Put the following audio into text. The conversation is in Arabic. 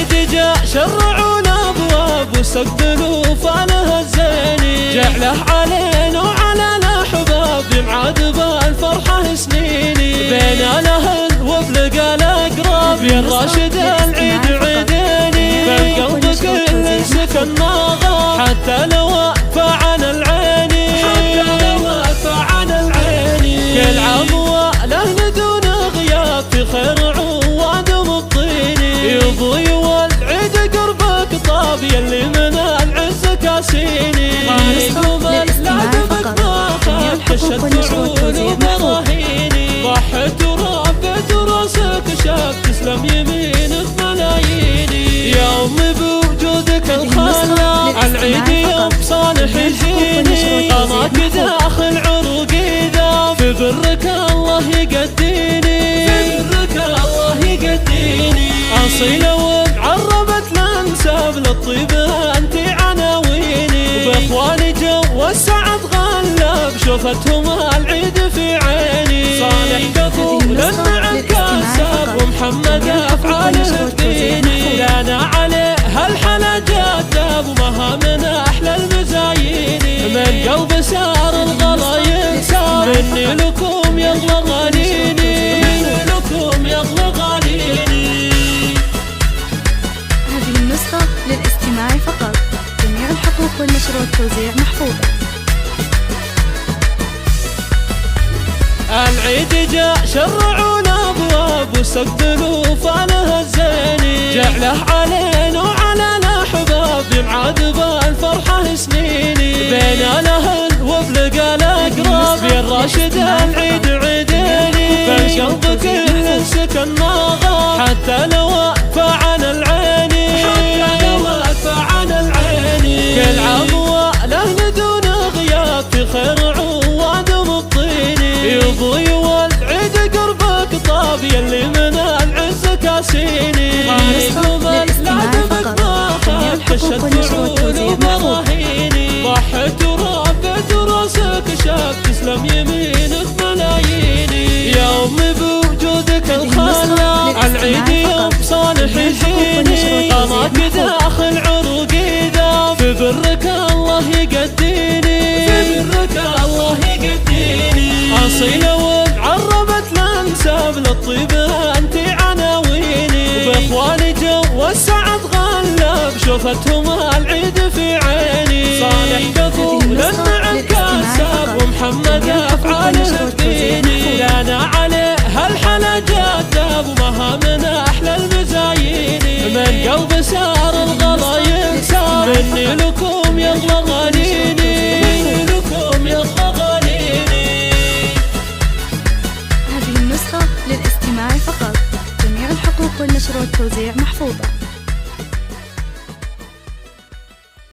العيد جاء شرعونا ابواب واستقبلوا فالها الزيني، جعله علينا وعلى الاحباب يمعاد بالفرحه سنيني، بين الاهل وبلقى الاقراب يا الراشد العيد عيديني، بالقلب كل سكن ما غاب حتى لو وقف عن العيني، كل عام والاهل دون غياب في خير عواد مبطيني، يضوي والعيد قربك طاب يلي من العز كاسيني، قوم لا دمك ما خاب كشت عون وبراهيني، ضحت وربت راسك شاب تسلم يمينك ملاييني، يا امي بوجودك الخلاق العيد يوم صالح يجيني، قماك داخل عروقي ذاب في برك الله يقديني، في برك الله يقديني، اصيله ومعربت الانساب للطيب انت عناويني، وباخواني جو السعد غلب شوفتهم العيد في عيني، صالح كفول النعم كاسب ومحمد افعال الديني، لنا عليه هالحلا جذاب ومها من احلى المزاييني، من قلب سار الغلا ينساب مني لكم يغلى غاليني، مني لكم يغلى غاليني. هذه النسخة للاستماع فقط، جميع الحقوق والنشر والتوزيع محفوظة. العيد جاء شرعونا ابواب واستقبلوا فالها الزيني، جعله علينا وعلى الاحباب يمعاد بالفرحه سنيني، بين الاهل وبلقى الاقراب يا الراشد العيد عيديني، بالقلب كل سكن ما غاب حتى لو وقف عن العيني، حتى لو وقف عن العيني، كل عام والاهل دون غياب في خير عواد مبطيني، يضوي والعيد قربك طاب يلي من العز كاسيني، قوم لا دمك ما خاب كشت عون وبراهيني، ضحت وربت راسك شاب تسلم يمينك ملاييني، يا امي بوجودك الخلاق العيد يوم صالح يجيني، قماك داخل عروقي ذاب في برك الله يقديني، في برك الله يقديني، اصيله ومعربت الانساب للطيب انت عناويني، وباخواني جو السعد غلب شوفتهم العيد في عيني، صالح كفول النعم كاسب ومحمد افعال الديني، لنا عليه هالحلا جذاب ومها من احلى المزاييني، من قلب سار الغلا ينساب مني لكم يغلى غاليني، مني لكم يغلى غاليني. هذه النسخة للاستماع فقط، جميع الحقوق والنشر والتوزيع محفوظة.